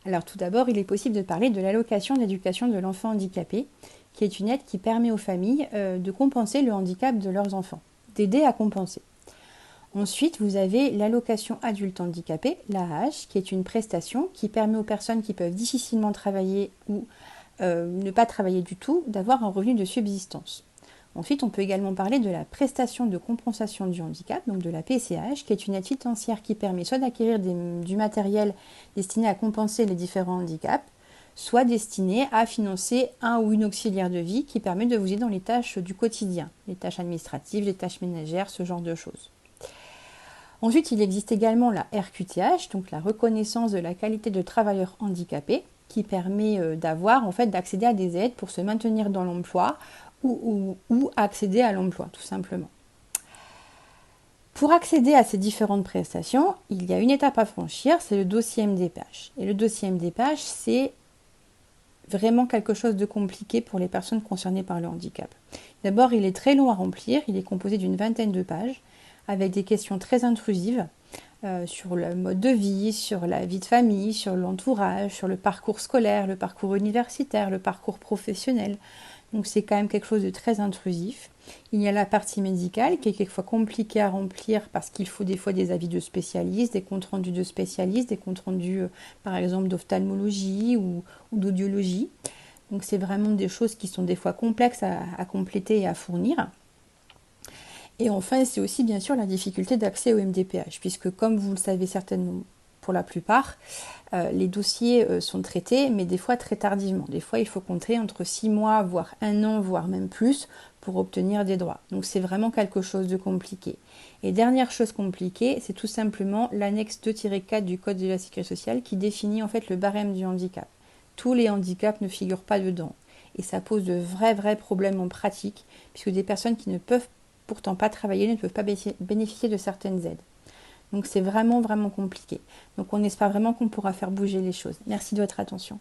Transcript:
Alors tout d'abord, il est possible de parler de l'allocation d'éducation de l'enfant handicapé, qui est une aide qui permet aux familles de compenser le handicap de leurs enfants, d'aider à compenser. Ensuite, vous avez l'allocation adulte handicapé, l'AAH, qui est une prestation qui permet aux personnes qui peuvent difficilement travailler ou ne pas travailler du tout d'avoir un revenu de subsistance. Ensuite, on peut également parler de la prestation de compensation du handicap, donc de la PCH, qui est une aide financière qui permet soit d'acquérir du matériel destiné à compenser les différents handicaps, soit destiné à financer un ou une auxiliaire de vie qui permet de vous aider dans les tâches du quotidien, les tâches administratives, les tâches ménagères, ce genre de choses. Ensuite, il existe également la RQTH, donc la reconnaissance de la qualité de travailleur handicapé, qui permet d'accéder à des aides pour se maintenir dans l'emploi ou accéder à l'emploi, tout simplement. Pour accéder à ces différentes prestations, il y a une étape à franchir, c'est le dossier MDPH. Et le dossier MDPH, c'est vraiment quelque chose de compliqué pour les personnes concernées par le handicap. D'abord, il est très long à remplir, il est composé d'une vingtaine de pages, avec des questions très intrusives sur le mode de vie, sur la vie de famille, sur l'entourage, sur le parcours scolaire, le parcours universitaire, le parcours professionnel. Donc c'est quand même quelque chose de très intrusif. Il y a la partie médicale qui est quelquefois compliquée à remplir parce qu'il faut des fois des avis de spécialistes, des comptes rendus de spécialistes, des comptes rendus par exemple d'ophtalmologie ou d'audiologie. Donc c'est vraiment des choses qui sont des fois complexes à compléter et à fournir. Et enfin, c'est aussi bien sûr la difficulté d'accès au MDPH, puisque comme vous le savez certainement pour la plupart, les dossiers sont traités, mais des fois très tardivement. Des fois, il faut compter entre 6 mois, voire 1 an, voire même plus, pour obtenir des droits. Donc c'est vraiment quelque chose de compliqué. Et dernière chose compliquée, c'est tout simplement l'annexe 2-4 du Code de la Sécurité sociale qui définit en fait le barème du handicap. Tous les handicaps ne figurent pas dedans. Et ça pose de vrais problèmes en pratique, puisque des personnes qui ne peuvent pourtant pas travailler ne peuvent pas bénéficier de certaines aides. Donc c'est vraiment compliqué. Donc on espère vraiment qu'on pourra faire bouger les choses. Merci de votre attention.